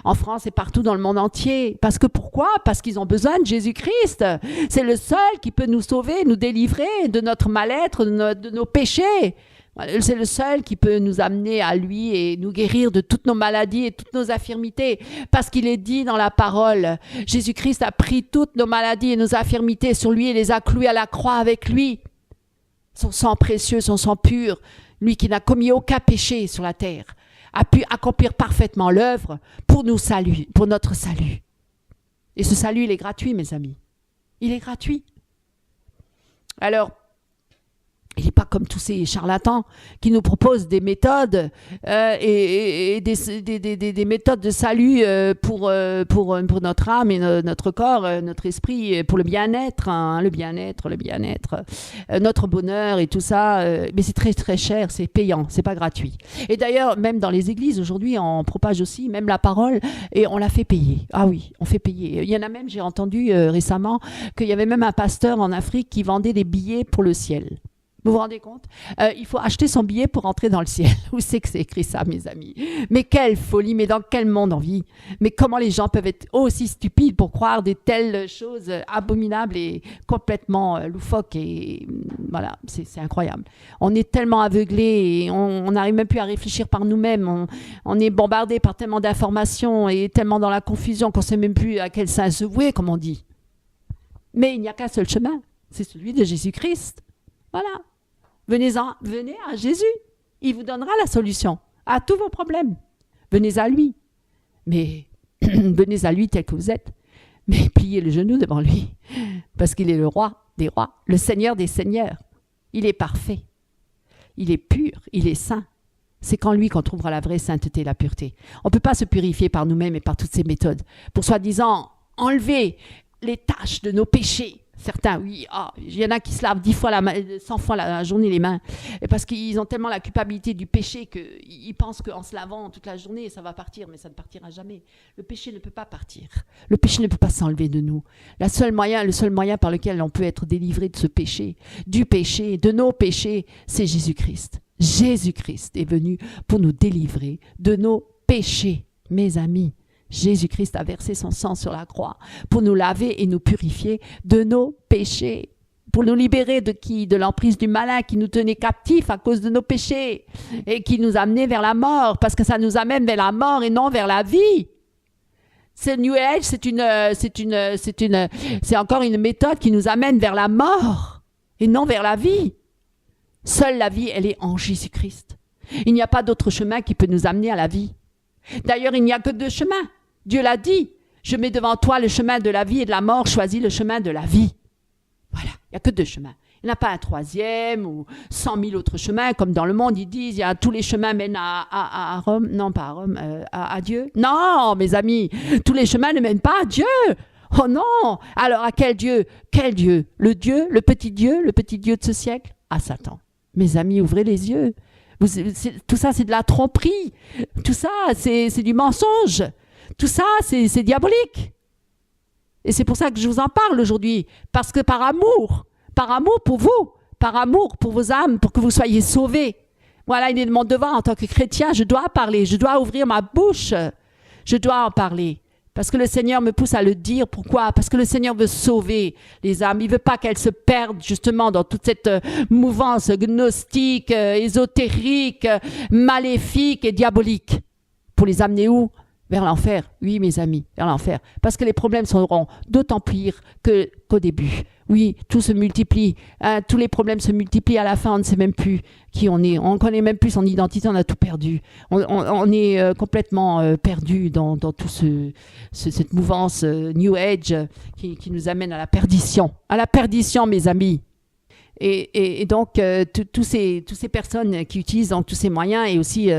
en France et partout dans le monde entier. Parce que pourquoi? Parce qu'ils ont besoin de Jésus-Christ. C'est le seul qui peut nous sauver, nous délivrer de notre mal-être, de nos péchés. C'est le seul qui peut nous amener à lui et nous guérir de toutes nos maladies et toutes nos infirmités. Parce qu'il est dit dans la parole, Jésus-Christ a pris toutes nos maladies et nos infirmités sur lui et les a clouées à la croix avec lui. Son sang précieux, son sang pur, lui qui n'a commis aucun péché sur la terre, a pu accomplir parfaitement l'œuvre pour notre salut. Et ce salut, il est gratuit, mes amis. Il est gratuit. Alors, il n'est pas comme tous ces charlatans qui nous proposent des méthodes et des méthodes de salut pour notre âme et notre corps, notre esprit, pour le bien-être, hein, le bien-être, notre bonheur et tout ça. Mais c'est très très cher, c'est payant, c'est pas gratuit. Et d'ailleurs, même dans les églises aujourd'hui, on propage aussi même la parole et on la fait payer. Ah oui, on fait payer. Il y en a même, j'ai entendu récemment qu'il y avait même un pasteur en Afrique qui vendait des billets pour le ciel. Vous vous rendez compte? Il faut acheter son billet pour entrer dans le ciel. Où c'est que c'est écrit ça, mes amis? Mais quelle folie, mais dans quel monde on vit? Mais comment les gens peuvent être aussi stupides pour croire des telles choses abominables et complètement loufoques? Et voilà, c'est incroyable. On est tellement aveuglés et on n'arrive même plus à réfléchir par nous-mêmes. On est bombardé par tellement d'informations et tellement dans la confusion qu'on ne sait même plus à quel sein se vouer, comme on dit. Mais il n'y a qu'un seul chemin, c'est celui de Jésus-Christ. Voilà. Venez à Jésus. Il vous donnera la solution à tous vos problèmes. Venez à lui. Mais venez à lui tel que vous êtes. Mais pliez le genou devant lui. Parce qu'il est le roi des rois, le Seigneur des seigneurs. Il est parfait. Il est pur. Il est saint. C'est qu'en lui qu'on trouvera la vraie sainteté et la pureté. On ne peut pas se purifier par nous-mêmes et par toutes ces méthodes. Pour soi-disant enlever les taches de nos péchés. Certains, oui, il y en a qui se lavent 100 fois la journée les mains, parce qu'ils ont tellement la culpabilité du péché qu'ils pensent qu'en se lavant toute la journée, ça va partir, mais ça ne partira jamais. Le péché ne peut pas partir. Le péché ne peut pas s'enlever de nous. Le seul moyen par lequel on peut être délivré de ce péché, du péché, de nos péchés, c'est Jésus-Christ. Jésus-Christ est venu pour nous délivrer de nos péchés, mes amis. Jésus-Christ a versé son sang sur la croix pour nous laver et nous purifier de nos péchés, pour nous libérer de qui? De l'emprise du malin qui nous tenait captifs à cause de nos péchés et qui nous amenait vers la mort, parce que ça nous amène vers la mort et non vers la vie. Ce New Age, c'est encore une méthode qui nous amène vers la mort et non vers la vie. Seule la vie, elle est en Jésus-Christ. Il n'y a pas d'autre chemin qui peut nous amener à la vie. D'ailleurs, il n'y a que deux chemins. Dieu l'a dit. Je mets devant toi le chemin de la vie et de la mort. Choisis le chemin de la vie. Voilà. Il n'y a que deux chemins. Il n'y en a pas un troisième ou 100 000 autres chemins. Comme dans le monde, ils disent, tous les chemins mènent à Rome. Non, pas à Rome, à Dieu. Non, mes amis, tous les chemins ne mènent pas à Dieu. Oh non. Alors, à quel Dieu? Quel Dieu? Le petit Dieu de ce siècle? À Satan. Mes amis, ouvrez les yeux. Tout ça, c'est de la tromperie. Tout ça, c'est du mensonge. Tout ça, c'est diabolique. Et c'est pour ça que je vous en parle aujourd'hui. Parce que par amour pour vous, par amour pour vos âmes, pour que vous soyez sauvés. Voilà, il est de mon devoir en tant que chrétien. Je dois parler, je dois ouvrir ma bouche. Je dois en parler. Parce que le Seigneur me pousse à le dire. Pourquoi? Parce que le Seigneur veut sauver les âmes. Il ne veut pas qu'elles se perdent justement dans toute cette mouvance gnostique, ésotérique, maléfique et diabolique. Pour les amener où? Vers l'enfer. Oui, mes amis, vers l'enfer. Parce que les problèmes seront d'autant pires qu'au début. Oui, tout se multiplie. Tous les problèmes se multiplient. À la fin, on ne sait même plus qui on est. On ne connaît même plus son identité. On a tout perdu. On est complètement perdu dans toute cette mouvance New Age qui nous amène à la perdition. À la perdition, mes amis. Et donc, toutes ces personnes qui utilisent donc, tous ces moyens et aussi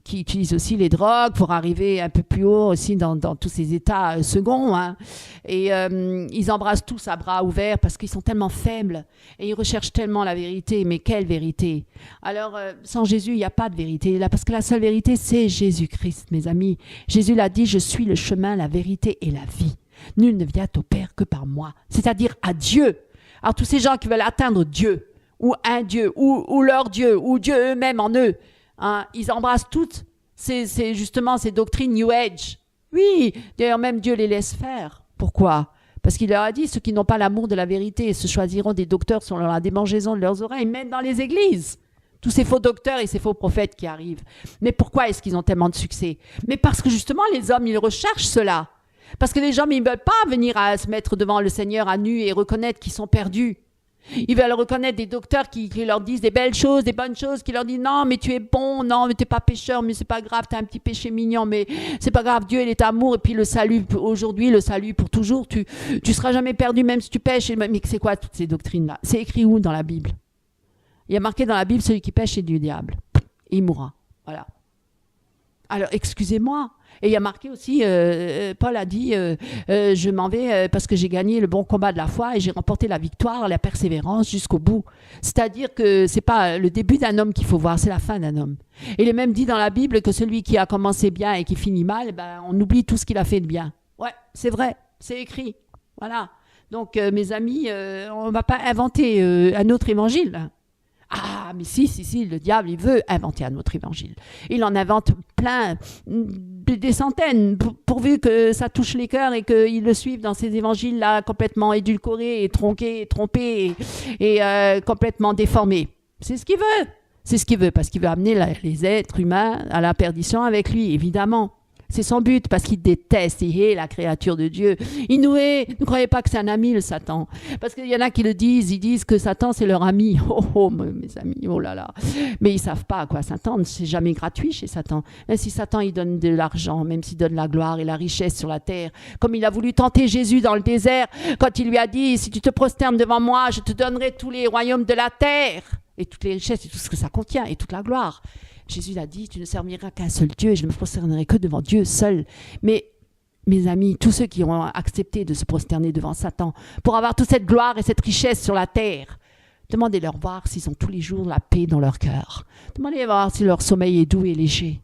qui utilisent aussi les drogues pour arriver un peu plus haut aussi dans tous ces états seconds. Hein. Et ils embrassent tous à bras ouverts parce qu'ils sont tellement faibles et ils recherchent tellement la vérité. Mais quelle vérité? Alors, sans Jésus, il n'y a pas de vérité. Là, parce que la seule vérité, c'est Jésus-Christ, mes amis. Jésus l'a dit, je suis le chemin, la vérité et la vie. Nul ne vient au Père que par moi, c'est-à-dire à Dieu. Alors tous ces gens qui veulent atteindre Dieu, ou un Dieu, ou leur Dieu, ou Dieu eux-mêmes en eux, hein, ils embrassent toutes C'est justement ces doctrines New Age. Oui, d'ailleurs même Dieu les laisse faire. Pourquoi? Parce qu'il leur a dit, ceux qui n'ont pas l'amour de la vérité se choisiront des docteurs selon la démangeaison de leurs oreilles, même dans les églises. Tous ces faux docteurs et ces faux prophètes qui arrivent. Mais pourquoi est-ce qu'ils ont tellement de succès? Mais parce que justement, les hommes, ils recherchent cela. Parce que les gens, ils ne veulent pas venir à se mettre devant le Seigneur à nu et reconnaître qu'ils sont perdus. Ils veulent reconnaître des docteurs qui leur disent des belles choses, des bonnes choses, qui leur disent non, mais tu es bon, non, mais tu n'es pas pécheur, mais c'est pas grave, tu as un petit péché mignon, mais c'est pas grave, Dieu, il est amour, et puis le salut aujourd'hui, le salut pour toujours, tu seras jamais perdu même si tu pêches. Mais c'est quoi toutes ces doctrines-là? C'est écrit où dans la Bible? Il y a marqué dans la Bible, celui qui pêche est du diable. Et il mourra. Voilà. Alors, excusez-moi. Et il y a marqué aussi, Paul a dit, je m'en vais parce que j'ai gagné le bon combat de la foi et j'ai remporté la victoire, la persévérance jusqu'au bout. C'est-à-dire que c'est pas le début d'un homme qu'il faut voir, c'est la fin d'un homme. Et il est même dit dans la Bible que celui qui a commencé bien et qui finit mal, ben, on oublie tout ce qu'il a fait de bien. Ouais, c'est vrai, c'est écrit. Voilà. Donc, mes amis, on ne va pas inventer un autre évangile. Ah, mais si, le diable, il veut inventer un autre évangile. Il en invente plein, des centaines, pourvu que ça touche les cœurs et qu'ils le suivent dans ces évangiles-là complètement édulcorés et tronqués et trompés et complètement déformés. C'est ce qu'il veut. C'est ce qu'il veut, parce qu'il veut amener les êtres humains à la perdition avec lui, évidemment. C'est son but, parce qu'il déteste, il hait la créature de Dieu. Il nous hait. Ne croyez pas que c'est un ami, le Satan. Parce qu'il y en a qui le disent, ils disent que Satan, c'est leur ami. Oh, mes amis, oh là là. Mais ils ne savent pas, quoi. Satan, c'est jamais gratuit chez Satan. Même si Satan, il donne de l'argent, même s'il donne la gloire et la richesse sur la terre, comme il a voulu tenter Jésus dans le désert, quand il lui a dit, si tu te prosternes devant moi, je te donnerai tous les royaumes de la terre, et toutes les richesses, et tout ce que ça contient, et toute la gloire. Jésus a dit, tu ne serviras qu'un seul Dieu et je ne me prosternerai que devant Dieu seul. Mais, mes amis, tous ceux qui ont accepté de se prosterner devant Satan pour avoir toute cette gloire et cette richesse sur la terre, demandez-leur voir s'ils ont tous les jours la paix dans leur cœur. Demandez-leur voir si leur sommeil est doux et léger.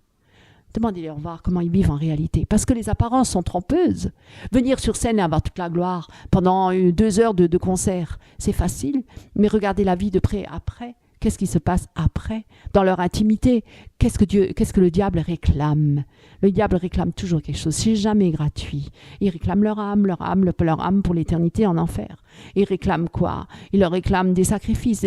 Demandez-leur voir comment ils vivent en réalité. Parce que les apparences sont trompeuses. Venir sur scène et avoir toute la gloire pendant 2 heures de concert, c'est facile. Mais regardez la vie de près après. Qu'est-ce qui se passe après, dans leur intimité? Qu'est-ce que le diable réclame? Le diable réclame toujours quelque chose, c'est jamais gratuit. Il réclame leur âme pour l'éternité en enfer. Il réclame quoi? Il leur réclame des sacrifices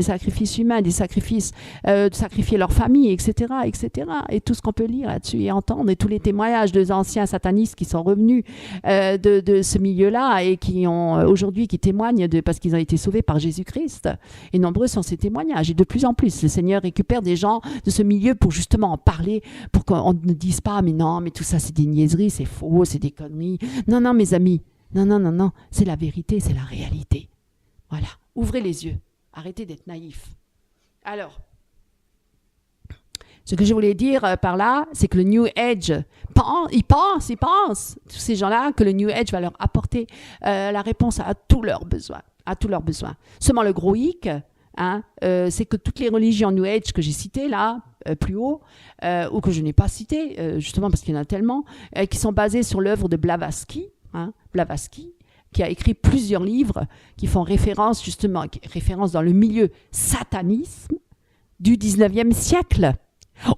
humains, des sacrifices, de sacrifier leur famille, etc., etc. Et tout ce qu'on peut lire là-dessus et entendre, et tous les témoignages des anciens satanistes qui sont revenus de ce milieu-là et qui ont aujourd'hui qui témoignent parce qu'ils ont été sauvés par Jésus-Christ. Et nombreux sont ces témoignages. Et de plus en plus, le Seigneur récupère des gens de ce milieu pour justement en parler, pour qu'on ne dise pas, mais non, mais tout ça c'est des niaiseries, c'est faux, c'est des conneries. Non, mes amis, non, c'est la vérité, c'est la réalité. Voilà, ouvrez les yeux, arrêtez d'être naïfs. Alors, ce que je voulais dire par là, c'est que le New Age, ils pensent, tous ces gens-là, que le New Age va leur apporter la réponse à tous leurs besoins, Seulement le gros hic, c'est que toutes les religions New Age que j'ai citées là, plus haut, ou que je n'ai pas citées, justement parce qu'il y en a tellement, qui sont basées sur l'œuvre de Blavatsky, qui a écrit plusieurs livres qui font référence dans le milieu satanisme du 19e siècle.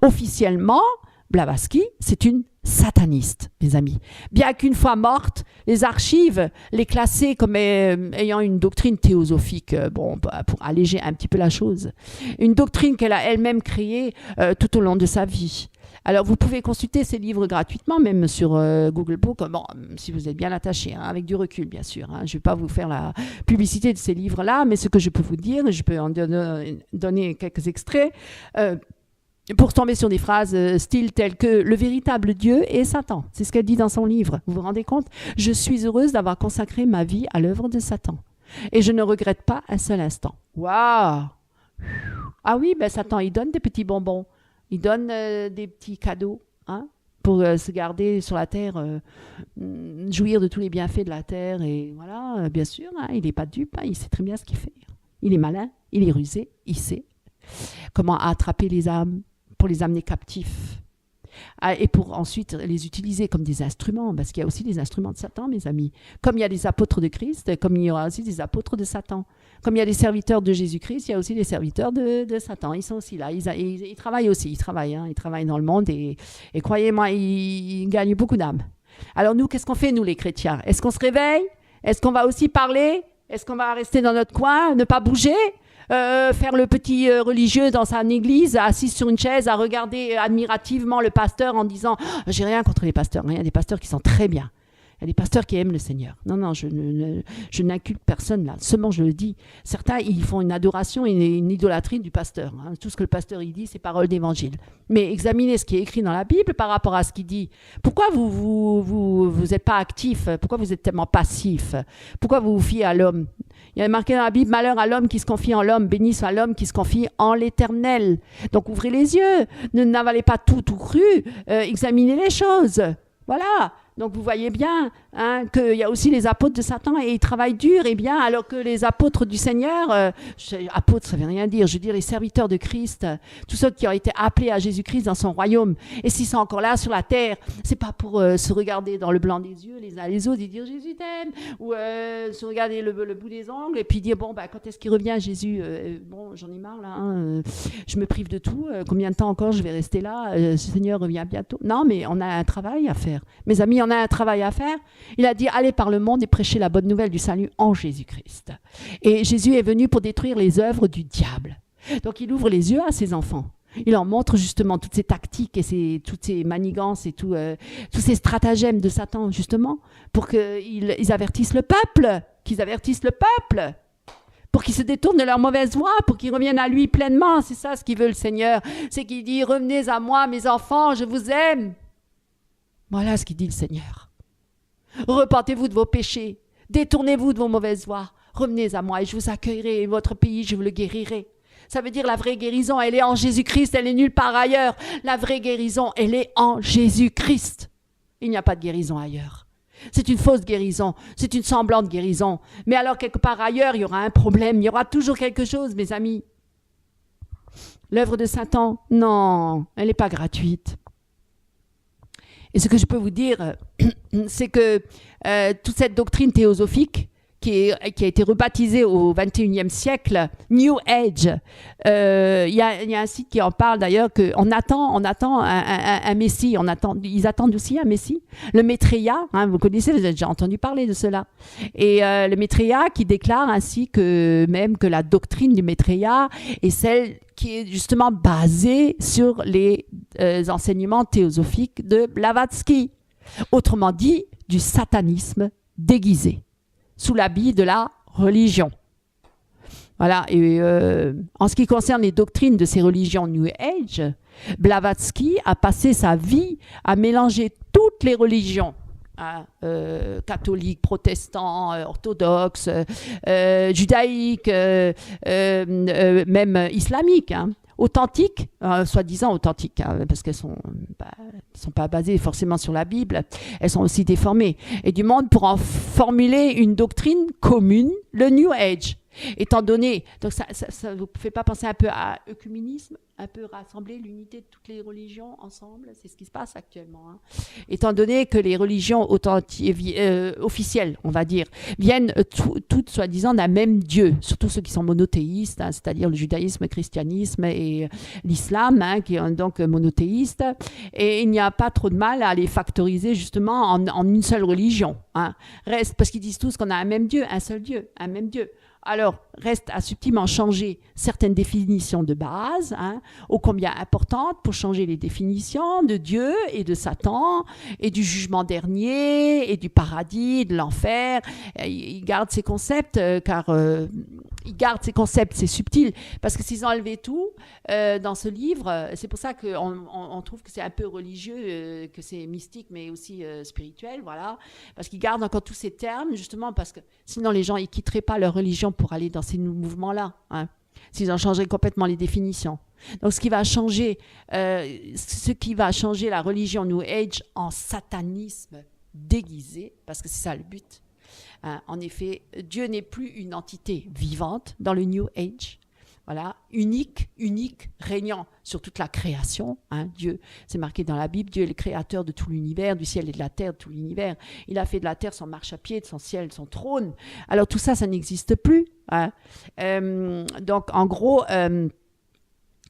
Officiellement, Blavatsky, c'est une sataniste, mes amis. Bien qu'une fois morte, les archives les classaient comme ayant une doctrine théosophique, pour alléger un petit peu la chose. Une doctrine qu'elle a elle-même créée tout au long de sa vie. Alors, vous pouvez consulter ces livres gratuitement, même sur Google Book, si vous êtes bien attaché, avec du recul, bien sûr. Je ne vais pas vous faire la publicité de ces livres-là, mais ce que je peux vous dire, je peux en donner quelques extraits, pour tomber sur des phrases style telles que « Le véritable Dieu est Satan ». C'est ce qu'elle dit dans son livre. Vous vous rendez compte? « Je suis heureuse d'avoir consacré ma vie à l'œuvre de Satan. Et je ne regrette pas un seul instant. » Waouh! Ah oui, Satan, il donne des petits bonbons. Il donne des petits cadeaux pour se garder sur la terre, jouir de tous les bienfaits de la terre. Et voilà, bien sûr, il n'est pas dupe, il sait très bien ce qu'il fait. Il est malin, il est rusé, il sait comment attraper les âmes pour les amener captifs. et pour ensuite les utiliser comme des instruments, parce qu'il y a aussi des instruments de Satan, mes amis. Comme il y a des apôtres de Christ, comme il y aura aussi des apôtres de Satan. Comme il y a des serviteurs de Jésus-Christ, il y a aussi des serviteurs de Satan. Ils sont aussi là, ils travaillent aussi, ils travaillent dans le monde et croyez-moi, ils gagnent beaucoup d'âmes. Alors nous, qu'est-ce qu'on fait, nous les chrétiens? Est-ce qu'on se réveille? Est-ce qu'on va aussi parler? Est-ce qu'on va rester dans notre coin, ne pas bouger? Faire le petit religieux dans sa église, assis sur une chaise, à regarder admirativement le pasteur en disant « J'ai rien contre les pasteurs, il y a des pasteurs qui sont très bien. Il y a des pasteurs qui aiment le Seigneur. » Non, je n'inculte personne là. Seulement, je le dis. Certains, ils font une adoration et une idolâtrie du pasteur. Hein. Tout ce que le pasteur il dit, c'est parole d'évangile. Mais examinez ce qui est écrit dans la Bible par rapport à ce qu'il dit. Pourquoi vous êtes pas actif? Pourquoi vous êtes tellement passif? Pourquoi vous vous fiez à l'homme? Il y a marqué dans la Bible, malheur à l'homme qui se confie en l'homme, béni soit l'homme qui se confie en l'Éternel. Donc ouvrez les yeux, n'avalez pas tout cru, examinez les choses. Voilà. Donc vous voyez bien qu'il y a aussi les apôtres de Satan et ils travaillent dur et bien, alors que les apôtres du Seigneur, apôtres ça ne veut rien dire, je veux dire les serviteurs de Christ, tous ceux qui ont été appelés à Jésus-Christ dans son royaume. Et s'ils sont encore là sur la terre, c'est pas pour se regarder dans le blanc des yeux les uns les autres et dire Jésus t'aime, ou se regarder le bout des ongles et puis dire bon quand est-ce qu'il revient Jésus, bon j'en ai marre là, je me prive de tout, combien de temps encore je vais rester là, le Seigneur revient bientôt. Non mais on a un travail à faire, mes amis, on a un travail à faire. Il a dit allez par le monde et prêchez la bonne nouvelle du salut en Jésus-Christ. Et Jésus est venu pour détruire les œuvres du diable. Donc il ouvre les yeux à ses enfants. Il leur montre justement toutes ces tactiques et toutes ces manigances et tous ces stratagèmes de Satan justement pour qu'ils avertissent le peuple, pour qu'ils se détournent de leur mauvaise voie, pour qu'ils reviennent à lui pleinement. C'est ça ce qu'il veut le Seigneur. C'est qu'il dit revenez à moi mes enfants, je vous aime. Voilà ce qu'il dit le Seigneur. Repentez-vous de vos péchés, détournez-vous de vos mauvaises voies, revenez à moi et je vous accueillerai et votre pays, je vous le guérirai. Ça veut dire la vraie guérison, elle est en Jésus-Christ, elle est nulle part ailleurs. La vraie guérison, elle est en Jésus-Christ. Il n'y a pas de guérison ailleurs. C'est une fausse guérison, c'est une semblante guérison. Mais alors quelque part ailleurs, il y aura un problème, il y aura toujours quelque chose, mes amis. L'œuvre de Satan, non, elle n'est pas gratuite. Et ce que je peux vous dire, c'est que toute cette doctrine théosophique qui a été rebaptisée au XXIe siècle, New Age, il y a un site qui en parle d'ailleurs, qu'on attend un Messie, ils attendent aussi un Messie. Le Maitreya, vous connaissez, vous avez déjà entendu parler de cela. Et le Maitreya qui déclare ainsi que la doctrine du Maitreya est celle qui est justement basée sur les enseignements théosophiques de Blavatsky. Autrement dit, du satanisme déguisé, sous l'habit de la religion. Voilà, et en ce qui concerne les doctrines de ces religions New Age, Blavatsky a passé sa vie à mélanger toutes les religions, catholiques, protestants, orthodoxes, judaïques, même islamiques, authentiques, soi-disant authentiques, parce qu'elles sont pas basées forcément sur la Bible, elles sont aussi déformées, et du monde pour en formuler une doctrine commune, le New Age. Étant donné, donc ça vous fait pas penser un peu à œcuménisme, un peu rassembler l'unité de toutes les religions ensemble, c'est ce qui se passe actuellement. Étant donné que les religions officielles, on va dire, viennent toutes soi-disant d'un même Dieu, surtout ceux qui sont monothéistes, c'est-à-dire le judaïsme, le christianisme et l'islam, qui est donc monothéiste, et il n'y a pas trop de mal à les factoriser justement en une seule religion. Reste parce qu'ils disent tous qu'on a un même Dieu, un seul Dieu, un même Dieu. Alors, reste à subtilement changer certaines définitions de base, ô combien importantes pour changer les définitions de Dieu et de Satan, et du jugement dernier, et du paradis, de l'enfer. Ils gardent ces concepts, c'est subtil, parce que s'ils enlevaient tout dans ce livre, c'est pour ça qu'on trouve que c'est un peu religieux, que c'est mystique, mais aussi spirituel, voilà, parce qu'ils gardent encore tous ces termes, justement, parce que sinon les gens, ils quitteraient pas leur religion pour aller dans ces mouvements-là, s'ils en changeraient complètement les définitions. Donc ce qui va changer la religion New Age en satanisme déguisé, parce que c'est ça le but. En effet, Dieu n'est plus une entité vivante dans le New Age. Voilà, unique, régnant sur toute la création. Hein, Dieu, c'est marqué dans la Bible, Dieu est le créateur de tout l'univers, du ciel et de la terre, de tout l'univers. Il a fait de la terre son marchepied, de son ciel, son trône. Alors tout ça, ça n'existe plus. Hein. Donc en gros,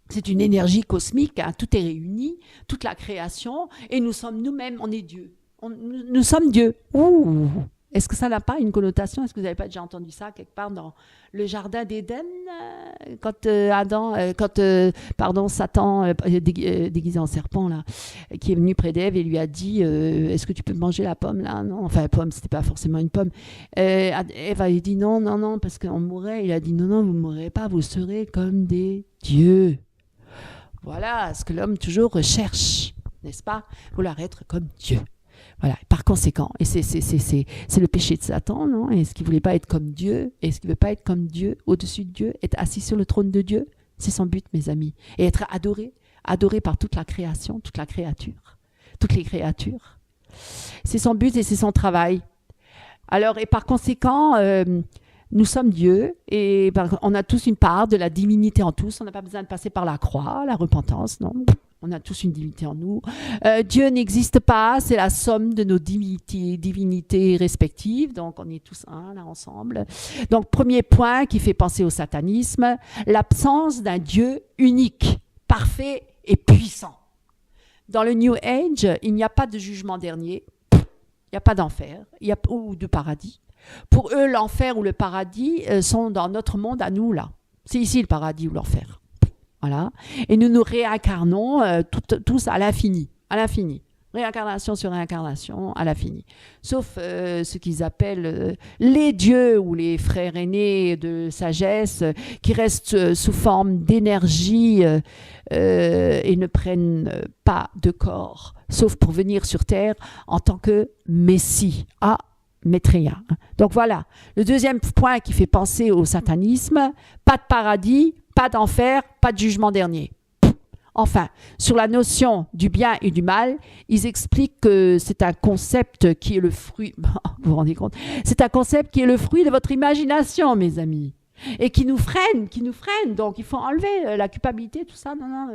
c'est une énergie cosmique, hein, tout est réuni, toute la création, et nous sommes nous-mêmes, on est Dieu. Nous sommes Dieu. Ouh. Est-ce que ça n'a pas une connotation? Est-ce que vous n'avez pas déjà entendu ça quelque part dans le jardin d'Éden, quand Satan, déguisé en serpent, là, qui est venu près d'Ève et lui a dit est-ce que tu peux manger la pomme là? Non, enfin, la pomme, c'était pas forcément une pomme. Ève a dit non, parce qu'on mourrait. Il a dit non, vous ne mourrez pas, vous serez comme des dieux. Voilà ce que l'homme toujours recherche, n'est-ce pas? Vouloir être comme Dieu. Voilà. Par conséquent, et c'est le péché de Satan, non? Est-ce qu'il ne voulait pas être comme Dieu? Est-ce qu'il ne veut pas être comme Dieu, au-dessus de Dieu, être assis sur le trône de Dieu? C'est son but, mes amis. Et être adoré par toute la création, toute la créature, toutes les créatures. C'est son but et c'est son travail. Alors, et par conséquent, nous sommes Dieu et on a tous une part de la divinité en tous. On n'a pas besoin de passer par la croix, la repentance, non? On a tous une divinité en nous. Dieu n'existe pas, c'est la somme de nos divinités respectives. Donc, on est tous un, là, ensemble. Donc, premier point qui fait penser au satanisme, l'absence d'un Dieu unique, parfait et puissant. Dans le New Age, il n'y a pas de jugement dernier, il n'y a pas d'enfer, ou de paradis. Pour eux, l'enfer ou le paradis sont dans notre monde à nous, là. C'est ici le paradis ou l'enfer. Voilà. Et nous nous réincarnons tous à l'infini. Réincarnation sur réincarnation à l'infini. Sauf ce qu'ils appellent les dieux ou les frères aînés de sagesse qui restent sous forme d'énergie et ne prennent pas de corps, sauf pour venir sur terre en tant que Messie. Maitreya. Donc voilà, le deuxième point qui fait penser au satanisme, pas de paradis, pas d'enfer, pas de jugement dernier. Enfin, sur la notion du bien et du mal, ils expliquent que c'est un concept qui est le fruit, vous vous rendez compte, c'est un concept qui est le fruit de votre imagination, mes amis, et qui nous freine. Donc, il faut enlever la culpabilité, tout ça. Non,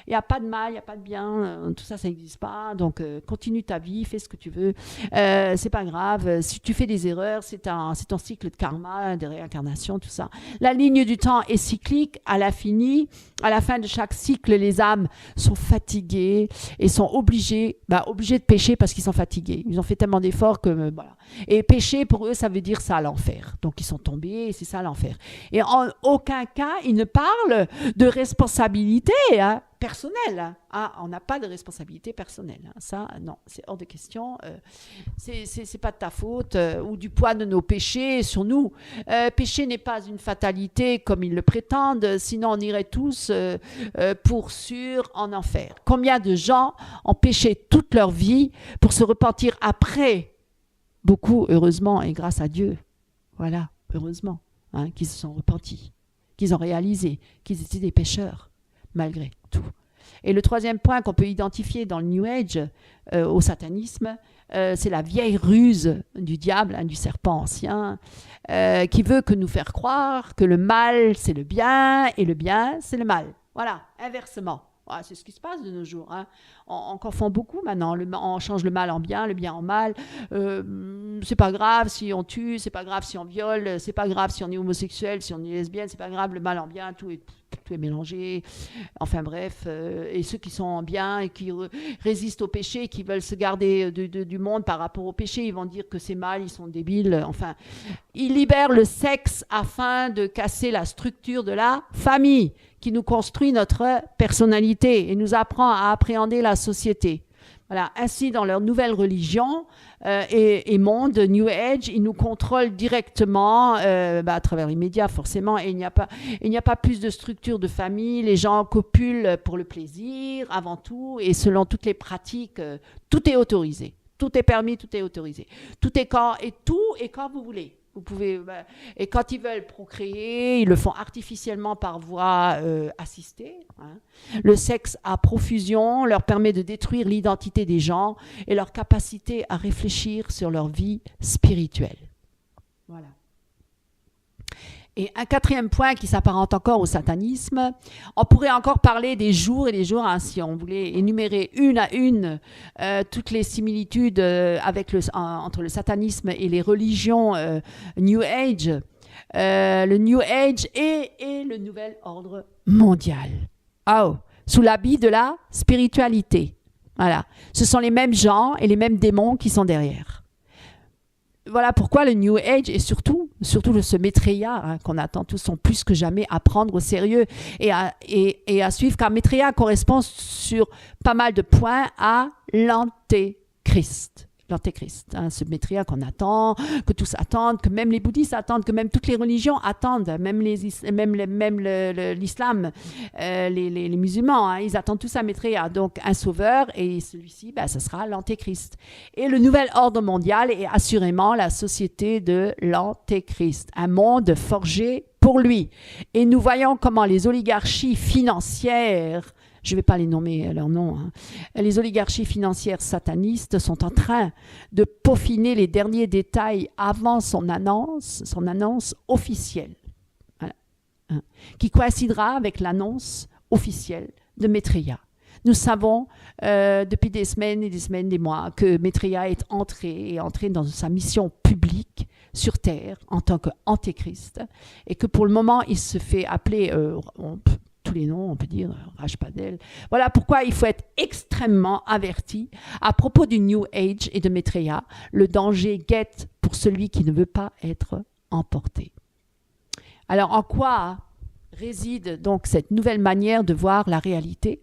il n'y a pas de mal, il n'y a pas de bien, tout ça, ça n'existe pas. Donc, continue ta vie, fais ce que tu veux. C'est pas grave. Si tu fais des erreurs, c'est ton cycle de karma, de réincarnation, tout ça. La ligne du temps est cyclique à l'infini. À la fin de chaque cycle, les âmes sont fatiguées et sont obligées de pécher parce qu'ils sont fatigués. Ils ont fait tellement d'efforts que voilà. Et pécher, pour eux, ça veut dire ça, l'enfer. Donc, ils sont tombés et c'est ça, l'enfer. Et en aucun cas, ils ne parlent de responsabilité personnelle. On n'a pas de responsabilité personnelle. Ça, non, c'est hors de question. C'est pas de ta faute ou du poids de nos péchés sur nous. Péché n'est pas une fatalité comme ils le prétendent, sinon on irait tous pour sûr en enfer. Combien de gens ont péché toute leur vie pour se repentir après? Beaucoup, heureusement, et grâce à Dieu. Voilà, heureusement, qu'ils se sont repentis, qu'ils ont réalisé qu'ils étaient des pécheurs, malgré tout. Et le troisième point qu'on peut identifier dans le New Age, au satanisme, c'est la vieille ruse du diable, du serpent ancien, qui veut nous faire croire que le mal, c'est le bien, et le bien, c'est le mal. Voilà, inversement. C'est ce qui se passe de nos jours. On confond beaucoup maintenant. On change le mal en bien, le bien en mal. C'est pas grave si on tue, c'est pas grave si on viole, c'est pas grave si on est homosexuel, si on est lesbienne, c'est pas grave, le mal en bien, tout est mélangé. Enfin bref, et ceux qui sont en bien et qui résistent au péché, qui veulent se garder du monde par rapport au péché, ils vont dire que c'est mal, ils sont débiles. Enfin, ils libèrent le sexe afin de casser la structure de la famille qui nous construit notre personnalité et nous apprend à appréhender la société. Voilà. Ainsi, dans leur nouvelle religion et monde, New Age, ils nous contrôlent directement à travers les médias, forcément, et il n'y a pas plus de structure de famille. Les gens copulent pour le plaisir, avant tout, et selon toutes les pratiques, tout est autorisé. Tout est permis, tout est autorisé. Tout est quand vous voulez. Vous pouvez, et quand ils veulent procréer, ils le font artificiellement par voie assistée. Le sexe à profusion leur permet de détruire l'identité des gens et leur capacité à réfléchir sur leur vie spirituelle. Voilà. Et un quatrième point qui s'apparente encore au satanisme, on pourrait encore parler des jours et des jours, hein, si on voulait énumérer une à une toutes les similitudes entre le satanisme et les religions New Age, le New Age et le nouvel ordre mondial. Oh, sous l'habit de la spiritualité. Voilà, ce sont les mêmes gens et les mêmes démons qui sont derrière. Voilà pourquoi le New Age et surtout ce Maitreya, hein, qu'on attend tous, sont plus que jamais à prendre au sérieux et à suivre, car Maitreya correspond sur pas mal de points à l'Antéchrist. L'Antéchrist, hein, ce Maitreya qu'on attend, que tous attendent, que même les bouddhistes attendent, que même toutes les religions attendent, même l'islam, les musulmans, hein, ils attendent tous un Maitreya, donc un sauveur, et celui-ci, ce sera l'Antéchrist. Et le nouvel ordre mondial est assurément la société de l'Antéchrist, un monde forgé pour lui. Et nous voyons comment les oligarchies financières, je ne vais pas les nommer leur nom, hein. Les oligarchies financières satanistes sont en train de peaufiner les derniers détails avant son annonce officielle, voilà, hein, qui coïncidera avec l'annonce officielle de Maitreya. Nous savons depuis des semaines, des mois, que Maitreya est entré dans sa mission publique sur Terre en tant qu'antéchrist, et que pour le moment, il se fait appeler... tous les noms, on peut dire, Rajpadel. Voilà pourquoi il faut être extrêmement averti à propos du New Age et de Maitreya. Le danger guette pour celui qui ne veut pas être emporté. Alors, en quoi réside donc cette nouvelle manière de voir la réalité?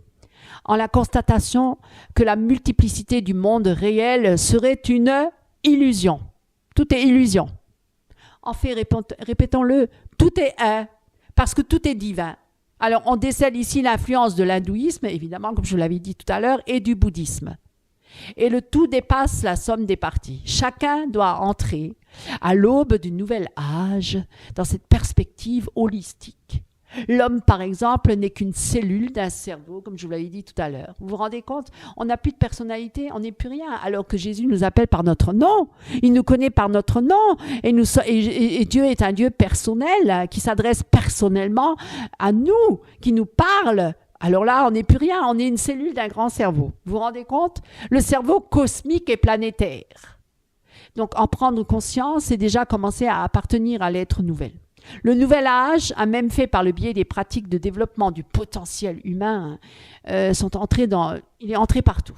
En la constatation que la multiplicité du monde réel serait une illusion. Tout est illusion. En fait, répétons-le, tout est un, parce que tout est divin. Alors, on décèle ici l'influence de l'hindouisme, évidemment, comme je l'avais dit tout à l'heure, et du bouddhisme. Et le tout dépasse la somme des parties. Chacun doit entrer à l'aube du nouvel âge dans cette perspective holistique. L'homme, par exemple, n'est qu'une cellule d'un cerveau, comme je vous l'avais dit tout à l'heure. Vous vous rendez compte? On n'a plus de personnalité, on n'est plus rien, alors que Jésus nous appelle par notre nom. Il nous connaît par notre nom. Et Dieu est un Dieu personnel, qui s'adresse personnellement à nous, qui nous parle. Alors là, on n'est plus rien, on est une cellule d'un grand cerveau. Vous vous rendez compte? Le cerveau cosmique et planétaire. Donc, en prendre conscience, c'est déjà commencer à appartenir à l'être nouvel. Le nouvel âge a même fait, par le biais des pratiques de développement du potentiel humain, il est entré partout,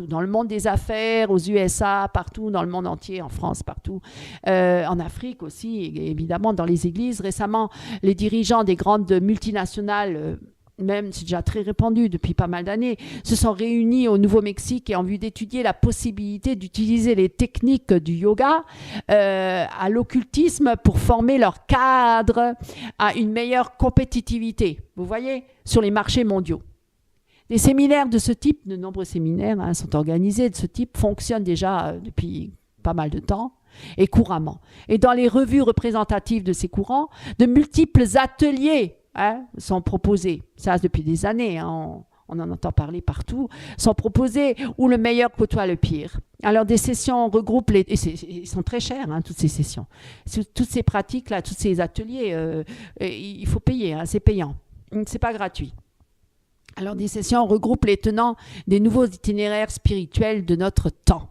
dans le monde des affaires, aux USA, partout, dans le monde entier, en France, partout, en Afrique aussi, évidemment, dans les églises. Récemment, les dirigeants des grandes multinationales, même c'est déjà très répandu depuis pas mal d'années, se sont réunis au Nouveau-Mexique et en vue d'étudier la possibilité d'utiliser les techniques du yoga à l'occultisme pour former leur cadre à une meilleure compétitivité, vous voyez, sur les marchés mondiaux. Des séminaires de ce type, de nombreux séminaires sont organisés de ce type, fonctionnent déjà depuis pas mal de temps et couramment. Et dans les revues représentatives de ces courants, de multiples ateliers sont proposés, ça depuis des années, on en entend parler partout, sont proposés où le meilleur côtoie le pire. Alors des sessions regroupent, ils sont très chers, toutes ces sessions, toutes ces pratiques-là, tous ces ateliers, il faut payer, c'est payant, c'est pas gratuit. Alors des sessions regroupent les tenants des nouveaux itinéraires spirituels de notre temps.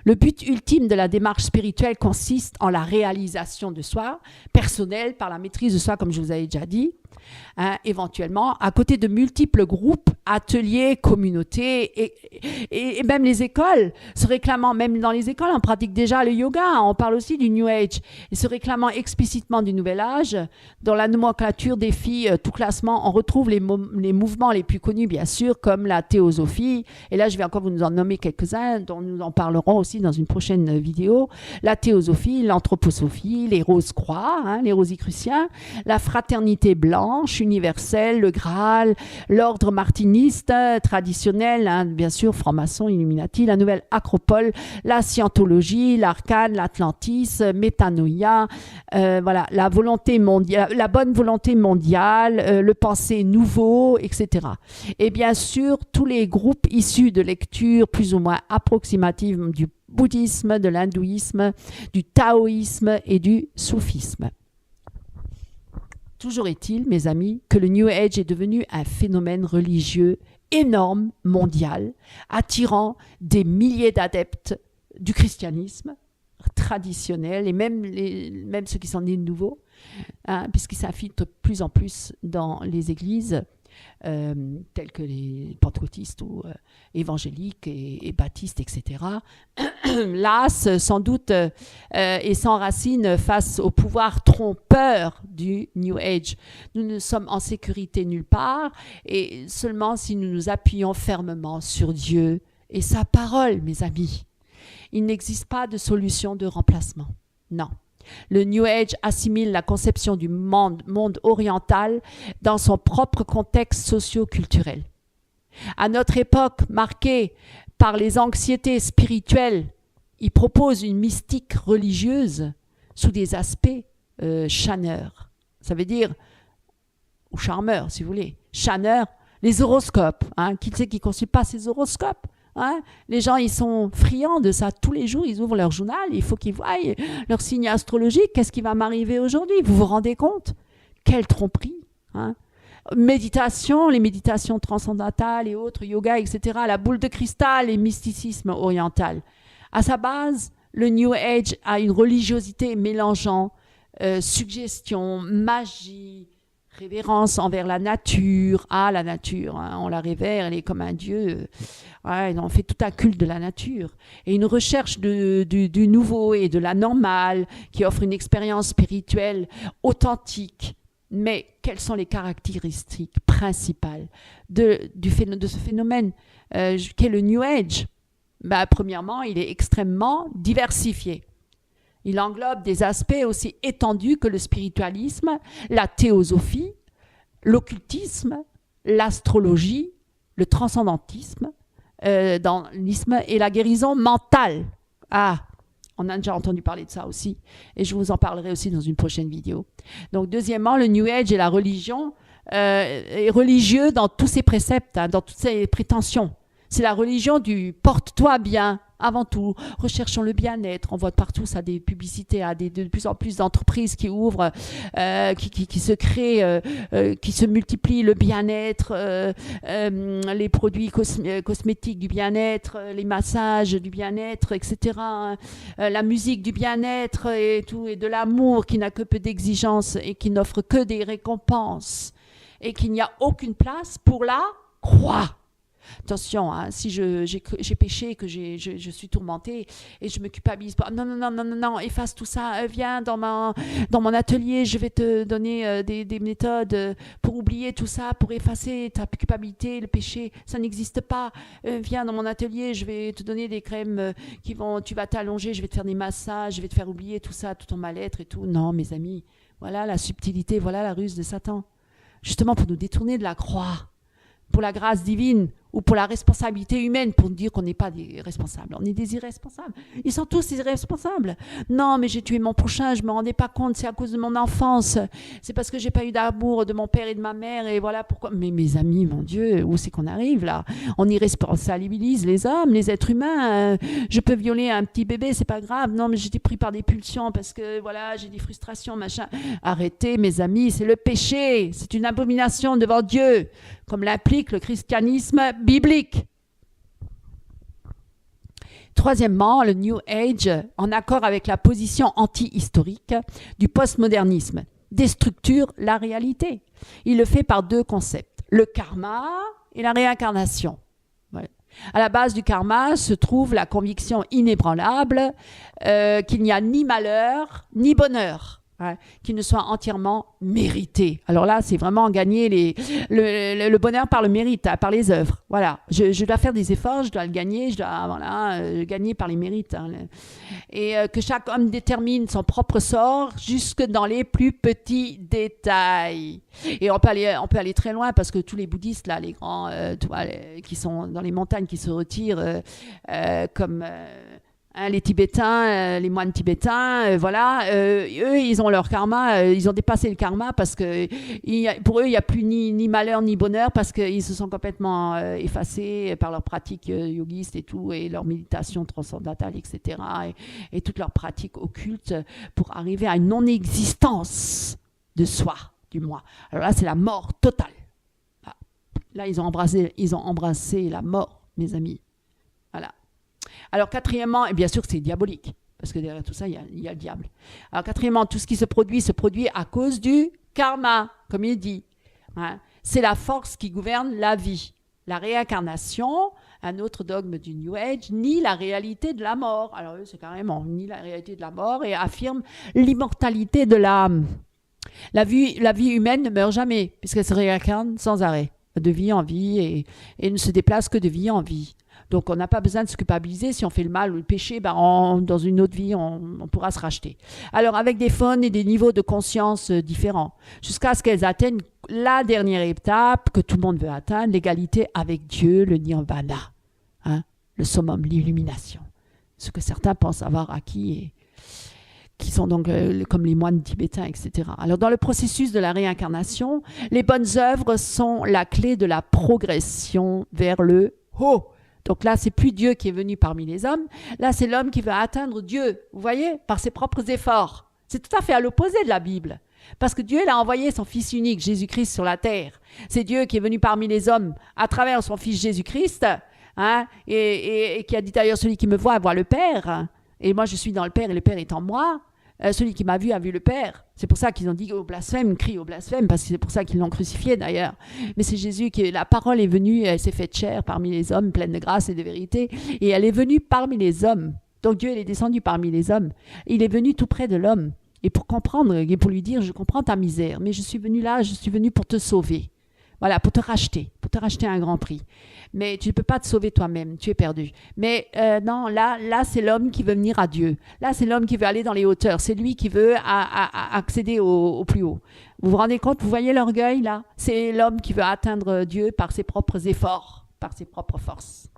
Le but ultime de la démarche spirituelle consiste en la réalisation de soi, personnelle, par la maîtrise de soi, comme je vous avais déjà dit, éventuellement, à côté de multiples groupes, ateliers, communautés et même les écoles, se réclamant, même dans les écoles, on pratique déjà le yoga, on parle aussi du New Age, et se réclamant explicitement du Nouvel Âge. Dans la nomenclature des filles, tout classement, on retrouve les mouvements les plus connus, bien sûr, comme la théosophie, et là je vais encore vous en nommer quelques-uns, dont nous en parlerons aussi dans une prochaine vidéo, la théosophie, l'anthroposophie, les Rose-Croix, les Rosicruciens, la fraternité blanche, universelle, le Graal, l'ordre martiniste traditionnel, bien sûr, franc-maçon, Illuminati, la nouvelle acropole, la scientologie, l'arcane, l'Atlantis, métanoïa, voilà, la volonté mondiale, la bonne volonté mondiale, le pensée nouveau, etc. Et bien sûr, tous les groupes issus de lectures plus ou moins approximatives du bouddhisme, de l'hindouisme, du taoïsme et du soufisme. Toujours est-il, mes amis, que le New Age est devenu un phénomène religieux énorme, mondial, attirant des milliers d'adeptes du christianisme traditionnel et même ceux qui sont nés de nouveau, hein, puisqu'ils s'infiltrent de plus en plus dans les églises telles que les pentecôtistes ou évangéliques et baptistes, etc. Las, sans doute, et s'enracine face au pouvoir trompeur du New Age. Nous ne sommes en sécurité nulle part, et seulement si nous nous appuyons fermement sur Dieu et sa parole, mes amis. Il n'existe pas de solution de remplacement. Non. Le New Age assimile la conception du monde oriental dans son propre contexte socio-culturel. À notre époque marquée par les anxiétés spirituelles, il propose une mystique religieuse sous des aspects chaneurs. Ça veut dire, ou charmeurs si vous voulez, chaneurs, les horoscopes. Hein, qui c'est qui ne consulte pas ces horoscopes? Hein? Les gens, ils sont friands de ça. Tous les jours, ils ouvrent leur journal. Il faut qu'ils voient leur signe astrologique. Qu'est-ce qui va m'arriver aujourd'hui? Vous vous rendez compte? Quelle tromperie, hein? Méditation, les méditations transcendantales et autres, yoga, etc. La boule de cristal et mysticisme oriental. À sa base, le New Age a une religiosité mélangeant suggestion, magie, révérence envers la nature. Ah, la nature, hein, on la révère, elle est comme un dieu. Ouais, on fait tout un culte de la nature. Et une recherche du nouveau et de la normale qui offre une expérience spirituelle authentique. Mais quelles sont les caractéristiques principales de ce phénomène qu'est le New Age? Premièrement, il est extrêmement diversifié. Il englobe des aspects aussi étendus que le spiritualisme, la théosophie, l'occultisme, l'astrologie, le transcendentisme, l'isme et la guérison mentale. Ah, on a déjà entendu parler de ça aussi, et je vous en parlerai aussi dans une prochaine vidéo. Donc, deuxièmement, le New Age et la religion est religieux dans tous ses préceptes, hein, dans toutes ses prétentions. C'est la religion du « porte-toi bien ». Avant tout, recherchons le bien-être. On voit partout ça, des publicités, de plus en plus d'entreprises qui ouvrent, qui se créent, qui se multiplient, le bien-être, les produits cosmétiques du bien-être, les massages du bien-être, etc. La musique du bien-être et tout, et de l'amour qui n'a que peu d'exigences et qui n'offre que des récompenses et qu'il n'y a aucune place pour la croix. Attention, hein, si j'ai péché, que je suis tourmentée et je me culpabilise pas. Non, efface tout ça. Viens dans mon atelier, je vais te donner des méthodes pour oublier tout ça, pour effacer ta culpabilité, le péché. Ça n'existe pas. Viens dans mon atelier, je vais te donner des crèmes tu vas t'allonger, je vais te faire des massages, je vais te faire oublier tout ça, tout ton mal-être et tout. Non, mes amis, voilà la subtilité, voilà la ruse de Satan. Justement pour nous détourner de la croix, pour la grâce divine ou pour la responsabilité humaine, pour dire qu'on n'est pas des responsables. On est des irresponsables. Ils sont tous irresponsables. Non, mais j'ai tué mon prochain, je ne me rendais pas compte, c'est à cause de mon enfance. C'est parce que je n'ai pas eu d'amour de mon père et de ma mère, et voilà pourquoi. Mais mes amis, mon Dieu, où c'est qu'on arrive là? On irresponsabilise les hommes, les êtres humains. Je peux violer un petit bébé, c'est pas grave. Non, mais j'étais pris par des pulsions parce que voilà, j'ai des frustrations, machin. Arrêtez, mes amis, c'est le péché. C'est une abomination devant Dieu, comme l'implique le christianisme biblique. Troisièmement, le New Age, en accord avec la position anti-historique du postmodernisme, déstructure la réalité. Il le fait par deux concepts, le karma et la réincarnation. Voilà. À la base du karma se trouve la conviction inébranlable qu'il n'y a ni malheur ni bonheur, hein, qui ne soit entièrement mérité. Alors là, c'est vraiment gagner le bonheur par le mérite, hein, par les œuvres. Voilà, je dois faire des efforts, je dois le gagner, je dois gagner par les mérites. Hein. Et que chaque homme détermine son propre sort jusque dans les plus petits détails. Et on peut aller très loin parce que tous les bouddhistes, là, les grands, qui sont dans les montagnes, qui se retirent comme... les Tibétains, les moines tibétains, voilà, eux, ils ont leur karma, ils ont dépassé le karma parce que pour eux, il n'y a plus ni malheur ni bonheur parce qu'ils se sont complètement effacés par leurs pratiques yogistes et tout, et leur méditation transcendantale, etc., et toutes leurs pratiques occultes pour arriver à une non-existence de soi, du moi. Alors là, c'est la mort totale. Là, ils ont embrassé la mort, mes amis. Voilà. Alors, quatrièmement, et bien sûr, c'est diabolique, parce que derrière tout ça, il y a le diable. Alors, quatrièmement, tout ce qui se produit à cause du karma, comme il dit. Hein. C'est la force qui gouverne la vie. La réincarnation, un autre dogme du New Age, nie la réalité de la mort. Alors, eux, c'est carrément nie la réalité de la mort et affirme l'immortalité de l'âme. La vie humaine ne meurt jamais, puisqu'elle se réincarne sans arrêt, de vie en vie, et ne se déplace que de vie en vie. Donc, on n'a pas besoin de se culpabiliser. Si on fait le mal ou le péché, dans une autre vie, on pourra se racheter. Alors, avec des faunes et des niveaux de conscience différents, jusqu'à ce qu'elles atteignent la dernière étape que tout le monde veut atteindre, l'égalité avec Dieu, le nirvana, hein, le summum, l'illumination. Ce que certains pensent avoir acquis et qui sont donc comme les moines tibétains, etc. Alors, dans le processus de la réincarnation, les bonnes œuvres sont la clé de la progression vers le haut. Donc là, c'est plus Dieu qui est venu parmi les hommes. Là, c'est l'homme qui veut atteindre Dieu, vous voyez, par ses propres efforts. C'est tout à fait à l'opposé de la Bible. Parce que Dieu, il a envoyé son Fils unique, Jésus-Christ, sur la terre. C'est Dieu qui est venu parmi les hommes à travers son Fils Jésus-Christ, hein, et qui a dit d'ailleurs, celui qui me voit le Père. Et moi, je suis dans le Père et le Père est en moi. Celui qui m'a vu a vu le Père. C'est pour ça qu'ils ont dit au blasphème, crie au blasphème, parce que c'est pour ça qu'ils l'ont crucifié d'ailleurs. Mais c'est Jésus qui, la parole est venue, elle s'est faite chair parmi les hommes, pleine de grâce et de vérité, et elle est venue parmi les hommes. Donc Dieu, il est descendu parmi les hommes. Il est venu tout près de l'homme. Et pour comprendre, et pour lui dire, je comprends ta misère, mais je suis venu là, je suis venu pour te sauver. Voilà, pour te racheter à un grand prix. Mais tu ne peux pas te sauver toi-même, tu es perdu. Mais non, là c'est l'homme qui veut venir à Dieu. Là, c'est l'homme qui veut aller dans les hauteurs. C'est lui qui veut accéder au plus haut. Vous vous rendez compte, vous voyez l'orgueil là? C'est l'homme qui veut atteindre Dieu par ses propres efforts, par ses propres forces.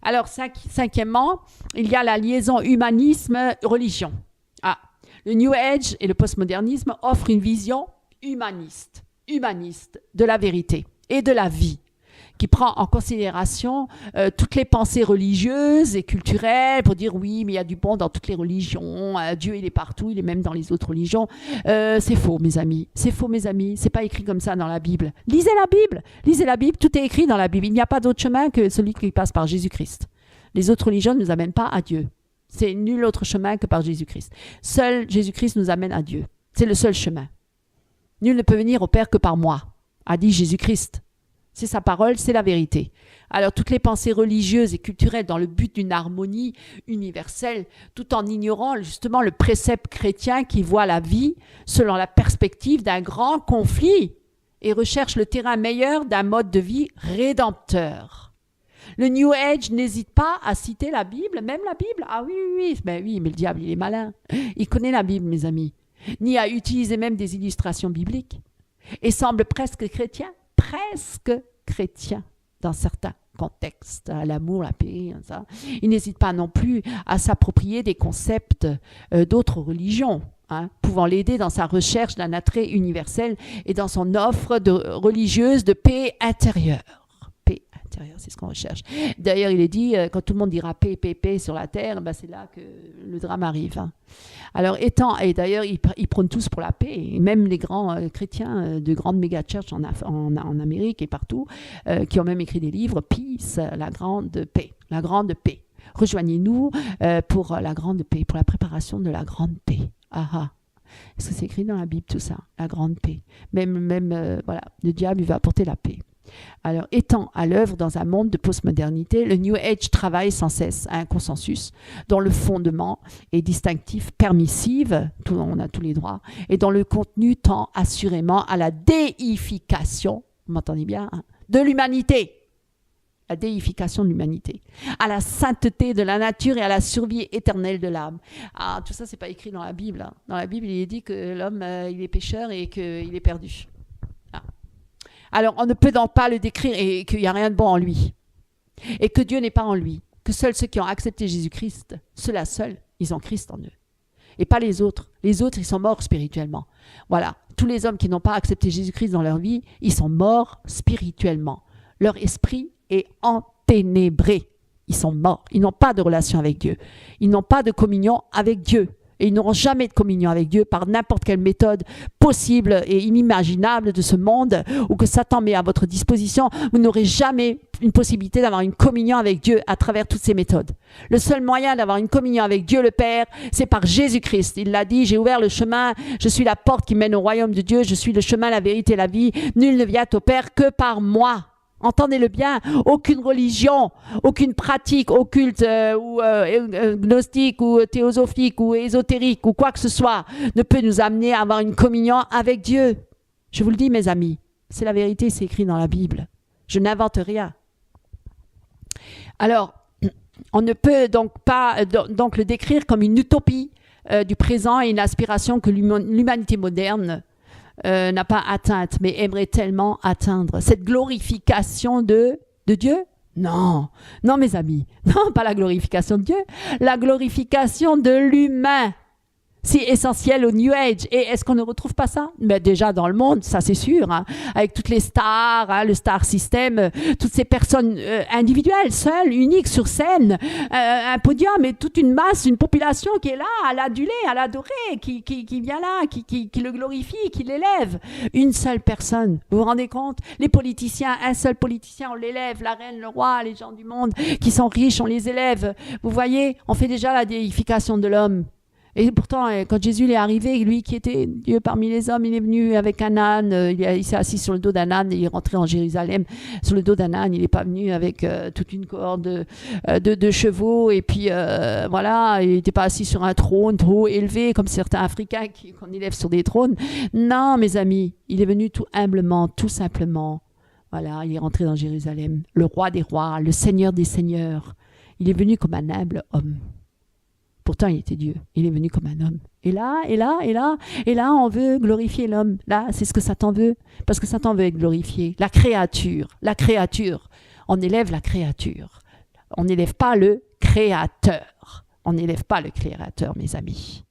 Alors, cinquièmement, il y a la liaison humanisme-religion. Le New Age et le postmodernisme offrent une vision humaniste de la vérité et de la vie, qui prend en considération toutes les pensées religieuses et culturelles pour dire oui, mais il y a du bon dans toutes les religions, Dieu il est partout, il est même dans les autres religions. C'est faux, mes amis, c'est pas écrit comme ça dans la Bible. Lisez la Bible, tout est écrit dans la Bible. Il n'y a pas d'autre chemin que celui qui passe par Jésus-Christ. Les autres religions ne nous amènent pas à Dieu. C'est nul autre chemin que par Jésus-Christ. Seul Jésus-Christ nous amène à Dieu. C'est le seul chemin. Nul ne peut venir au Père que par moi, a dit Jésus-Christ. C'est sa parole, c'est la vérité. Alors toutes les pensées religieuses et culturelles dans le but d'une harmonie universelle, tout en ignorant justement le précepte chrétien qui voit la vie selon la perspective d'un grand conflit et recherche le terrain meilleur d'un mode de vie rédempteur. Le New Age n'hésite pas à citer la Bible, même la Bible. Ah oui, mais le diable, il est malin. Il connaît la Bible, mes amis. Ni à utiliser même des illustrations bibliques. Et semble presque chrétien dans certains contextes. L'amour, la paix, ça. Il n'hésite pas non plus à s'approprier des concepts d'autres religions, pouvant l'aider dans sa recherche d'un attrait universel et dans son offre religieuse de paix intérieure. C'est ce qu'on recherche. D'ailleurs, il est dit, quand tout le monde dira paix, paix, paix sur la terre, c'est là que le drame arrive. Alors, et d'ailleurs, ils prônent tous pour la paix, et même les grands chrétiens de grandes méga-churches en Amérique et partout, qui ont même écrit des livres, Peace, la grande paix. Rejoignez-nous pour la grande paix, pour la préparation de la grande paix. Est-ce que c'est écrit dans la Bible tout ça? La grande paix. Même voilà, le diable, il va apporter la paix. Alors, étant à l'œuvre dans un monde de postmodernité, le New Age travaille sans cesse à un consensus dont le fondement est distinctif, permissif, on a tous les droits, et dont le contenu tend assurément à la déification, vous m'entendez bien, de l'humanité. La déification de l'humanité, à la sainteté de la nature et à la survie éternelle de l'âme. Tout ça, c'est pas écrit dans la Bible. Dans la Bible, il est dit que l'homme, il est pécheur et qu'il est perdu. Alors, on ne peut donc pas le décrire et qu'il n'y a rien de bon en lui. Et que Dieu n'est pas en lui. Que seuls ceux qui ont accepté Jésus-Christ, ceux-là seuls, ils ont Christ en eux. Et pas les autres. Les autres, ils sont morts spirituellement. Voilà. Tous les hommes qui n'ont pas accepté Jésus-Christ dans leur vie, ils sont morts spirituellement. Leur esprit est enténébré. Ils sont morts. Ils n'ont pas de relation avec Dieu. Ils n'ont pas de communion avec Dieu. Et ils n'auront jamais de communion avec Dieu par n'importe quelle méthode possible et inimaginable de ce monde ou que Satan met à votre disposition. Vous n'aurez jamais une possibilité d'avoir une communion avec Dieu à travers toutes ces méthodes. Le seul moyen d'avoir une communion avec Dieu le Père, c'est par Jésus-Christ. Il l'a dit, j'ai ouvert le chemin, je suis la porte qui mène au royaume de Dieu, je suis le chemin, la vérité et la vie. Nul ne vient au Père que par moi. Entendez-le bien, aucune religion, aucune pratique occulte ou gnostique ou théosophique ou ésotérique ou quoi que ce soit ne peut nous amener à avoir une communion avec Dieu. Je vous le dis, mes amis, c'est la vérité, c'est écrit dans la Bible. Je n'invente rien. Alors, on ne peut donc pas donc le décrire comme une utopie du présent et une aspiration que l'humanité moderne n'a pas atteinte, mais aimerait tellement atteindre. Cette glorification de Dieu? Non, non mes amis, non, pas la glorification de Dieu, la glorification de l'humain. Si essentiel au New Age. Et est-ce qu'on ne retrouve pas ça? Mais déjà dans le monde, ça c'est sûr, hein, avec toutes les stars, hein, le star system, toutes ces personnes individuelles, seules, uniques, sur scène, un podium et toute une masse, une population qui est là à l'aduler, à l'adorer, qui vient là, qui le glorifie, qui l'élève. Une seule personne, vous vous rendez compte? Les politiciens, un seul politicien, on l'élève, la reine, le roi, les gens du monde qui sont riches, on les élève. Vous voyez, on fait déjà la déification de l'homme. Et pourtant, quand Jésus est arrivé, lui qui était Dieu parmi les hommes, il est venu avec un âne, il s'est assis sur le dos d'un âne, il est rentré en Jérusalem sur le dos d'un âne, il n'est pas venu avec toute une cohorte de chevaux, et puis voilà, il n'était pas assis sur un trône trop élevé, comme certains Africains qu'on élève sur des trônes. Non, mes amis, il est venu tout humblement, tout simplement. Voilà, il est rentré dans Jérusalem, le roi des rois, le seigneur des seigneurs. Il est venu comme un humble homme. Pourtant, il était Dieu. Il est venu comme un homme. Et là, on veut glorifier l'homme. Là, c'est ce que Satan veut. Parce que Satan veut être glorifié. La créature. On élève la créature. On n'élève pas le créateur. On n'élève pas le créateur, mes amis.